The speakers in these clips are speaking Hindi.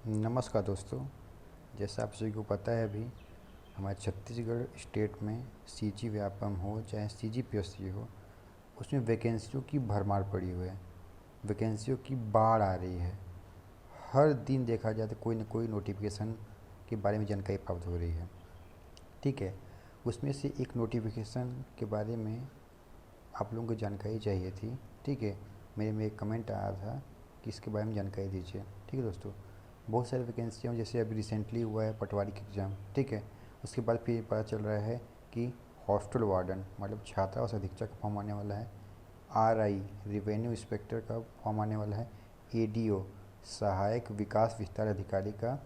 नमस्कार दोस्तों। जैसा आप सभी को पता है, अभी हमारे छत्तीसगढ़ स्टेट में सीजी व्यापम हो चाहे सीजीपीएससी हो, उसमें वैकेंसियों की भरमार पड़ी हुई है। वैकेंसियों की बाढ़ आ रही है। हर दिन देखा जाए तो कोई न कोई नोटिफिकेशन के बारे में जानकारी प्राप्त हो रही है। ठीक है, उसमें से एक नोटिफिकेशन के बारे में आप लोगों को जानकारी चाहिए थी। ठीक है, मेरे में एक कमेंट आया था कि इसके बारे में जानकारी दीजिए। ठीक है दोस्तों, बहुत सारी वैकेंसियाँ जैसे अभी रिसेंटली हुआ है पटवारी का एग्ज़ाम। ठीक है, उसके बाद फिर पता चल रहा है कि हॉस्टल वार्डन मतलब छात्रावास अधीक्षक का फॉर्म आने वाला है। आरआई रिवेन्यू इंस्पेक्टर का फॉर्म आने वाला है। एडीओ सहायक विकास विस्तार अधिकारी का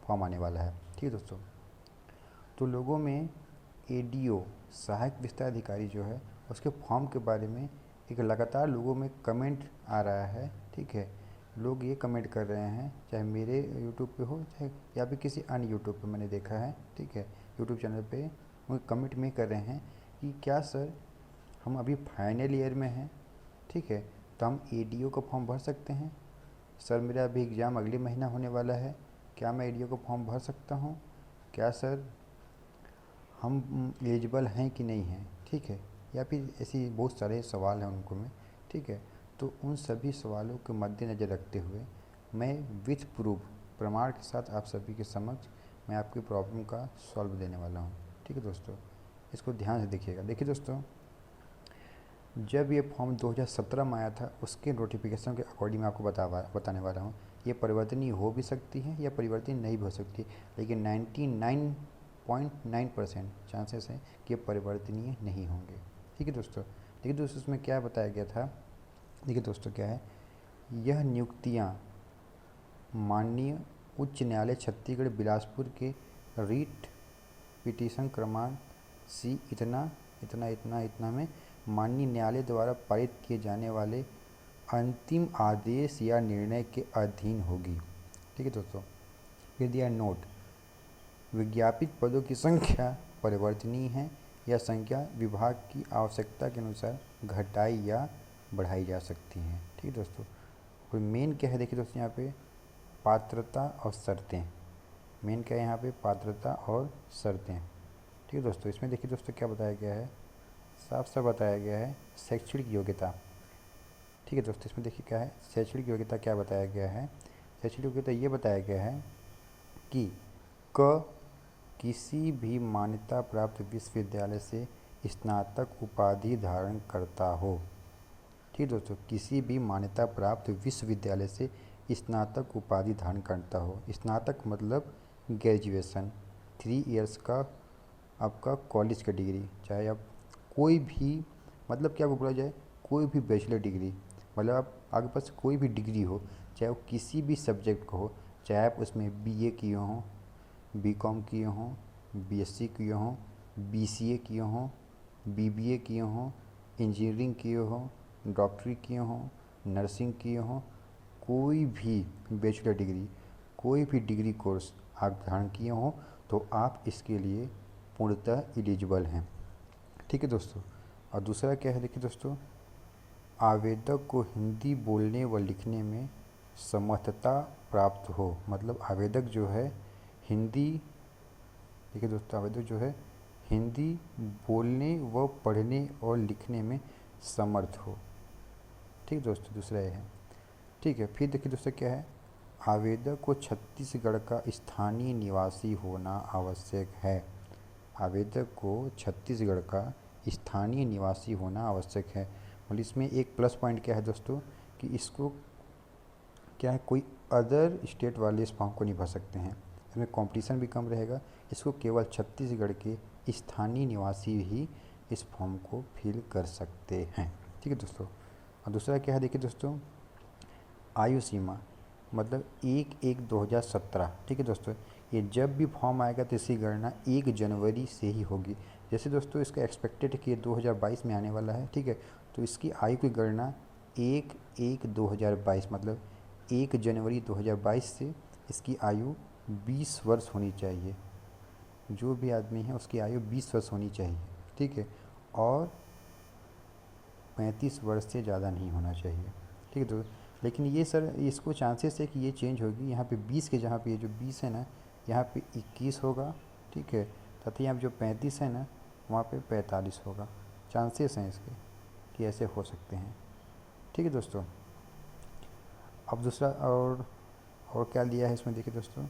फॉर्म आने वाला है। ठीक है दोस्तों, तो लोगों में एडीओ सहायक विस्तार अधिकारी जो है उसके फॉर्म के बारे में एक लगातार लोगों में कमेंट आ रहा है। ठीक है, लोग ये कमेंट कर रहे हैं, चाहे मेरे यूट्यूब पे हो चाहे या फिर किसी अन्य यूट्यूब पे मैंने देखा है। ठीक है, यूट्यूब चैनल पे वो कमेंट में कर रहे हैं कि क्या सर, हम अभी फाइनल ईयर में हैं। ठीक है, तो हम एडीओ का फॉर्म भर सकते हैं? सर, मेरा अभी एग्ज़ाम अगले महीना होने वाला है, क्या मैं एडीओ का फॉर्म भर सकता हूँ? क्या सर, हम एलिजिबल हैं कि नहीं हैं? ठीक है, या फिर ऐसी बहुत सारे सवाल हैं उनको में। ठीक है, तो उन सभी सवालों के मद्देनज़र रखते हुए मैं विथ प्रूफ प्रमाण के साथ आप सभी के समक्ष मैं आपकी प्रॉब्लम का सॉल्व देने वाला हूँ। ठीक है दोस्तों, इसको ध्यान से देखिएगा। देखिए दोस्तों, जब ये फॉर्म 2017 में आया था उसके नोटिफिकेशन के अकॉर्डिंग मैं आपको बताने वाला हूँ। ये परिवर्तनीय हो भी सकती है या परिवर्तनीय नहीं भी हो सकती, लेकिन 99.9% चांसेस हैं कि ये परिवर्तनीय नहीं होंगे। ठीक है दोस्तों, देखिए दोस्तों इसमें क्या बताया गया था। देखिए दोस्तों क्या है, यह नियुक्तियाँ माननीय उच्च न्यायालय छत्तीसगढ़ बिलासपुर के रीट पिटीशन क्रमांक सी इतना इतना इतना इतना में माननीय न्यायालय द्वारा पारित किए जाने वाले अंतिम आदेश या निर्णय के अधीन होगी। ठीक है दोस्तों, फिर दिया नोट, विज्ञापित पदों की संख्या परिवर्तनीय है या संख्या विभाग की आवश्यकता के अनुसार घटाई या बढ़ाई जा सकती है। ठीक है दोस्तों, और मेन क्या है, देखिए दोस्तों यहाँ पे पात्रता और शर्तें। मेन क्या है यहाँ पे, पात्रता और शर्तें। ठीक है दोस्तों, इसमें देखिए दोस्तों क्या बताया गया है, साफ साफ बताया गया है शैक्षणिक योग्यता। ठीक है दोस्तों, इसमें देखिए क्या है, शैक्षणिक योग्यता क्या बताया गया है। शैक्षणिक योग्यता ये बताया गया है कि क किसी भी मान्यता प्राप्त विश्वविद्यालय से स्नातक उपाधि धारण करता हो। ठीक है दोस्तों, किसी भी मान्यता प्राप्त विश्वविद्यालय से स्नातक उपाधि धारण करता हो। स्नातक मतलब ग्रेजुएशन, 3 इयर्स का आपका कॉलेज का डिग्री, चाहे आप कोई भी मतलब क्या बोला जाए, कोई भी बैचलर डिग्री, मतलब आप आपके पास कोई भी डिग्री हो, चाहे वो किसी भी सब्जेक्ट का हो, चाहे आप उसमें बीए किए हों, बीकॉम किए हों, बीएससी किए हों, बीसीए किए हों, बीबीए किए हों, इंजीनियरिंग किए हों, डॉक्टरी किए हों, नर्सिंग किए हों, कोई भी बैचलर डिग्री, कोई भी डिग्री कोर्स आप धारण किए हों तो आप इसके लिए पूर्णतः एलिजिबल हैं। ठीक है दोस्तों, और दूसरा क्या है, देखिए दोस्तों, आवेदक को हिंदी बोलने व लिखने में समर्थता प्राप्त हो। मतलब आवेदक जो है हिंदी, देखिए दोस्तों, आवेदक जो है हिंदी बोलने व पढ़ने और लिखने में समर्थ हो। ठीक है दोस्तों, दूसरा ये है। ठीक है, फिर देखिए दोस्तों क्या है, आवेदक को छत्तीसगढ़ का स्थानीय निवासी होना आवश्यक है। आवेदक को छत्तीसगढ़ का स्थानीय निवासी होना आवश्यक है। मतलब इसमें एक प्लस पॉइंट क्या है दोस्तों, कि इसको क्या है, कोई अदर स्टेट वाले इस फॉर्म को नहीं भर सकते हैं। इसमें कंपटीशन भी कम रहेगा। इसको केवल छत्तीसगढ़ के स्थानीय निवासी ही इस फॉर्म को फिल कर सकते हैं। ठीक है दोस्तों, और दूसरा क्या है, देखिए दोस्तों, आयु सीमा मतलब 1/1/2017। ठीक है दोस्तों, ये जब भी फॉर्म आएगा तो इसकी गणना 1 जनवरी से ही होगी। जैसे दोस्तों इसका एक्सपेक्टेड है कि ये 2022 में आने वाला है। ठीक है, तो इसकी आयु की गणना 1/1/2022 मतलब 1 जनवरी 2022 से इसकी आयु 20 वर्ष होनी चाहिए। जो भी आदमी है उसकी आयु 20 वर्ष होनी चाहिए। ठीक है, और 35 वर्ष से ज़्यादा नहीं होना चाहिए। ठीक है दोस्तों, लेकिन ये सर इसको चांसेस है कि ये चेंज होगी। यहाँ पे 20 के जहाँ पे ये जो 20 है ना, यहाँ पे 21 होगा, ठीक है, तथा यहाँ पे जो 35 है ना, वहाँ पे 45 होगा। चांसेस हैं इसके कि ऐसे हो सकते हैं, ठीक है दोस्तों। अब दूसरा और क्या लिया है इसमें, देखिए दोस्तों,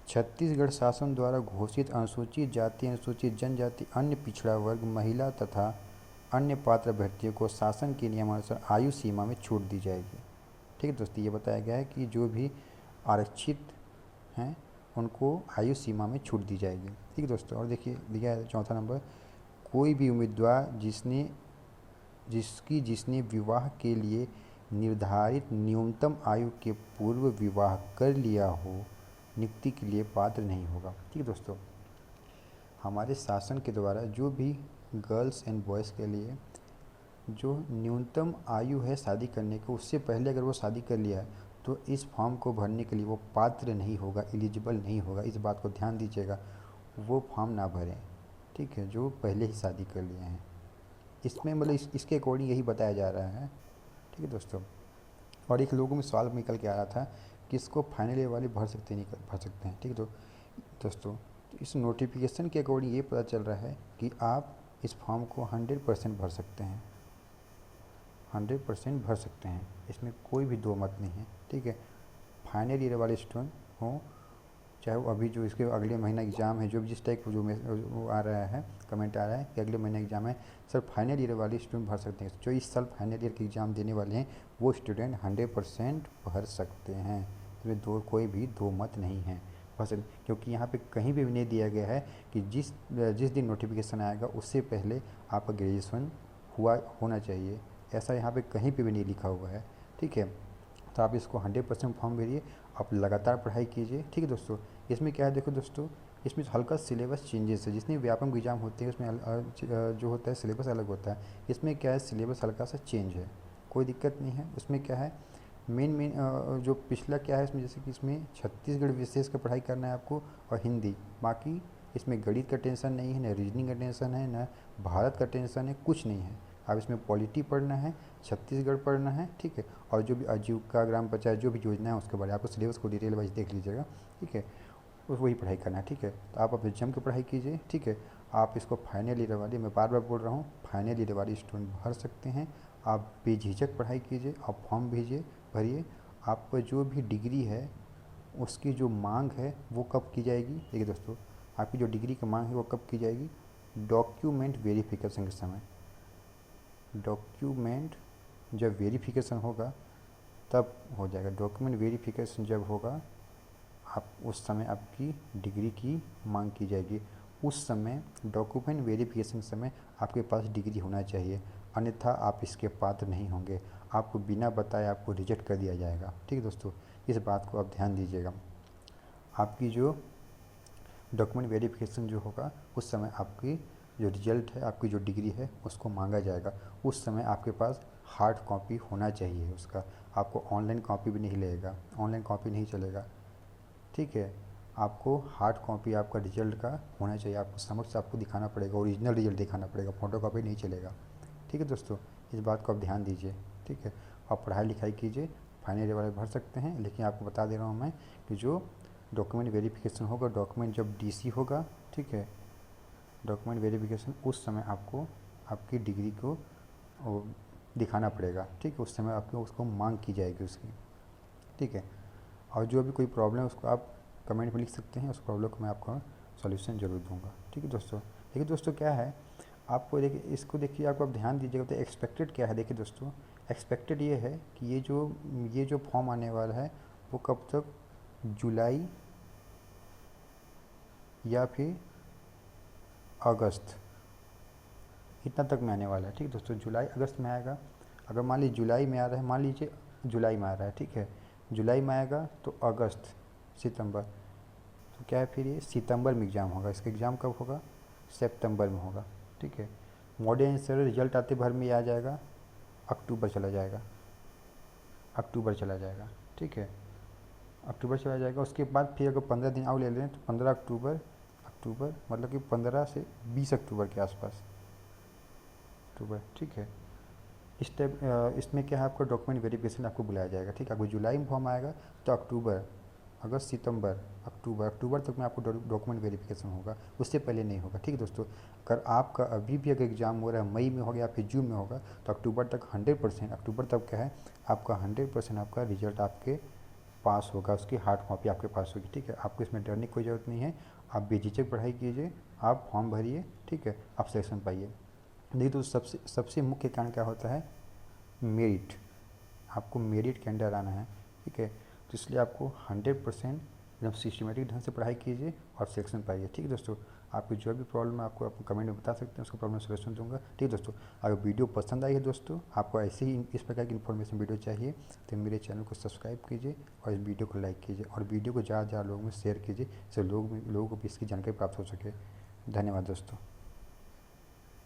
छत्तीसगढ़ शासन द्वारा घोषित अनुसूचित जाति, अनुसूचित जनजाति, अन्य पिछड़ा वर्ग, महिला तथा अन्य पात्र अभ्यर्थियों को शासन के नियमानुसार आयु सीमा में छूट दी जाएगी, ठीक है दोस्तों। ये बताया गया है कि जो भी आरक्षित हैं उनको आयु सीमा में छूट दी जाएगी, ठीक है दोस्तों। और देखिए दिया है चौथा नंबर, कोई भी उम्मीदवार जिसने विवाह के लिए निर्धारित न्यूनतम आयु के पूर्व विवाह कर लिया हो, नियुक्ति के लिए पात्र नहीं होगा, ठीक है दोस्तों। हमारे शासन के द्वारा जो भी गर्ल्स एंड बॉयज़ के लिए जो न्यूनतम आयु है शादी करने को, उससे पहले अगर वो शादी कर लिया है तो इस फॉर्म को भरने के लिए वो पात्र नहीं होगा, एलिजिबल नहीं होगा। इस बात को ध्यान दीजिएगा, वो फॉर्म ना भरें, ठीक है, जो पहले ही शादी कर लिए हैं। इसमें मतलब इसके अकॉर्डिंग यही बताया जा रहा है, ठीक है दोस्तों। और एक लोगों में सवाल निकल के आ रहा था कि इसको फाइनल ईयर वाले भर सकते नहीं भर सकते हैं, ठीक है। तो दोस्तों इस नोटिफिकेशन के अकॉर्डिंग ये पता चल रहा है कि आप इस फॉर्म को 100% भर सकते हैं, 100% भर सकते हैं, इसमें कोई भी दो मत नहीं है, ठीक है। फाइनल ईयर वाले स्टूडेंट हों, चाहे वो अभी जो इसके अगले महीना एग्ज़ाम है, जो जिस टाइप जो वो आ रहा है, कमेंट आ रहा है कि अगले महीने एग्ज़ाम है, सर फाइनल ईयर वाले स्टूडेंट भर सकते हैं। जो इस साल फाइनल ईयर के एग्ज़ाम देने वाले हैं वो स्टूडेंट 100% भर सकते हैं, इसमें कोई भी दो मत नहीं है, बस। क्योंकि यहाँ पे कहीं भी नहीं दिया गया है कि जिस दिन नोटिफिकेशन आएगा उससे पहले आपका ग्रेजुएशन होना चाहिए, ऐसा यहाँ पे कहीं पे भी नहीं लिखा हुआ है, ठीक है। तो आप इसको 100% फॉर्म भरिए, आप लगातार पढ़ाई कीजिए, ठीक है दोस्तों। इसमें क्या है देखो दोस्तों, इसमें हल्का सिलेबस चेंजेस है। जितने व्यापक एग्जाम होते हैं उसमें जो होता है सिलेबस अलग होता है, इसमें क्या है सिलेबस हल्का सा चेंज है, कोई दिक्कत नहीं है। उसमें क्या है मेन जो पिछला क्या है इसमें, जैसे कि इसमें छत्तीसगढ़ विशेष का पढ़ाई करना है आपको और हिंदी, बाकी इसमें गणित का टेंशन नहीं है, न रीजनिंग का टेंशन है, न भारत का टेंशन है, कुछ नहीं है। अब इसमें पॉलिटी पढ़ना है, छत्तीसगढ़ पढ़ना है, ठीक है। और जो भी आजीविका ग्राम पंचायत जो भी योजना है उसके बारे में आपको सिलेबस को डिटेल वाइज देख लीजिएगा, ठीक है, वही पढ़ाई करना है, ठीक है। तो आप अपने जम के पढ़ाई कीजिए, ठीक है। आप इसको फाइनल ईयर वाली, मैं बार बार बोल रहा हूँ, फाइनल ईयर वाली स्टूडेंट भर सकते हैं। आप बेझिझक पढ़ाई कीजिए, आप फॉर्म भेजिए, भरिए। आपको जो भी डिग्री है उसकी जो मांग है वो कब की जाएगी, देखिए दोस्तों, आपकी जो डिग्री की मांग है वो कब की जाएगी, डॉक्यूमेंट वेरिफिकेशन के समय। डॉक्यूमेंट जब वेरिफिकेशन होगा तब हो जाएगा। डॉक्यूमेंट वेरिफिकेशन जब होगा आप उस समय आपकी डिग्री की मांग की जाएगी। उस समय डॉक्यूमेंट वेरिफिकेशन समय आपके पास डिग्री होना चाहिए, अन्यथा आप इसके पात्र नहीं होंगे। आपको बिना बताए आपको रिजेक्ट कर दिया जाएगा, ठीक है दोस्तों। इस बात को आप ध्यान दीजिएगा। आपकी जो डॉक्यूमेंट वेरिफिकेशन जो होगा उस समय आपकी जो रिजल्ट है, आपकी जो डिग्री है उसको मांगा जाएगा। उस समय आपके पास हार्ड कॉपी होना चाहिए उसका, आपको ऑनलाइन कॉपी भी नहीं लगेगा, ऑनलाइन कॉपी नहीं चलेगा, ठीक है। आपको हार्ड कॉपी आपका रिजल्ट का होना चाहिए, आपको समक्ष आपको दिखाना पड़ेगा, ओरिजिनल रिजल्ट दिखाना पड़ेगा, फोटो कॉपी नहीं चलेगा, ठीक है दोस्तों। इस बात को आप ध्यान दीजिए, ठीक है। आप पढ़ाई लिखाई कीजिए, फाइनल ईयर वाले भर सकते हैं, लेकिन आपको बता दे रहा हूँ मैं कि जो डॉक्यूमेंट वेरिफिकेशन होगा, डॉक्यूमेंट जब डीसी होगा, ठीक है, डॉक्यूमेंट वेरिफिकेशन उस समय आपको आपकी डिग्री को दिखाना पड़ेगा, ठीक है। उस समय आपको उसको मांग की जाएगी उसकी, ठीक है। और जो भी कोई प्रॉब्लम है उसको आप कमेंट में लिख सकते हैं, उस प्रॉब्लम को मैं आपको सॉल्यूशन ज़रूर दूंगा, ठीक है दोस्तों। देखिए दोस्तों क्या है, आपको देखिए इसको देखिए, आपको आप ध्यान दीजिएगा। तो एक्सपेक्टेड क्या है, देखिए दोस्तों, एक्सपेक्टेड ये है कि ये जो फॉर्म आने वाला है वो कब तक, जुलाई या फिर अगस्त, इतना तक में आने वाला है, ठीक है दोस्तों। जुलाई अगस्त में आएगा। अगर मान लीजिए जुलाई में आ रहा है, मान लीजिए जुलाई में आ रहा है, ठीक है, जुलाई में आएगा तो अगस्त सितंबर, तो क्या है फिर ये सितंबर में एग्ज़ाम होगा। इसका एग्ज़ाम कब होगा, सितंबर में होगा, ठीक है। मॉडल आंसर रिजल्ट आते भर में आ जाएगा, अक्टूबर चला जाएगा, अक्टूबर चला जाएगा, ठीक है, अक्टूबर चला जाएगा। उसके बाद फिर अगर 15 दिन और ले लें तो 15 अक्टूबर, अक्टूबर मतलब कि 15 से 20 अक्टूबर के आसपास, अक्टूबर, ठीक है। इसमें क्या है, आपका डॉक्यूमेंट वेरिफिकेशन आपको बुलाया जाएगा। ठीक है, आपको जुलाई में फॉर्म आएगा तो अक्टूबर, अगस्त, सितंबर, अक्टूबर तक में आपको डॉक्यूमेंट वेरिफिकेशन होगा, उससे पहले नहीं होगा। ठीक है दोस्तों, अगर आपका अभी भी अगर एग्ज़ाम हो रहा है, मई में होगा या फिर जून में होगा, तो अक्टूबर तक 100%, अक्टूबर तक क्या है आपका 100% आपका रिजल्ट आपके पास होगा, उसकी हार्ड कॉपी आपके पास होगी। ठीक है, आपको इसमें डरने की कोई ज़रूरत नहीं है, आप बेझिझक पढ़ाई कीजिए, आप फॉर्म भरिए। ठीक है, आप सिलेक्शन पाइए। देखिए तो सबसे सबसे मुख्य कारण क्या होता है, मेरिट। आपको मेरिट के अंडर आना है। ठीक है, तो इसलिए आपको 100% एकदम सिस्टमेटिक ढंग से पढ़ाई कीजिए और सिलेक्शन पाइए। ठीक है दोस्तों, आपकी जो भी प्रॉब्लम है आपको आप कमेंट में बता सकते हैं, उसका प्रॉब्लम सोल्यूशन दूंगा। ठीक है दोस्तों, अगर वीडियो पसंद आई है दोस्तों, आपको ऐसे ही इस प्रकार की इन्फॉर्मेशन वीडियो चाहिए, तो मेरे चैनल को सब्सक्राइब कीजिए और इस वीडियो को लाइक कीजिए और वीडियो को ज़्यादा से ज़्यादा लोगों में शेयर कीजिए, जिससे लोगों को भी इसकी जानकारी प्राप्त हो सके। धन्यवाद दोस्तों।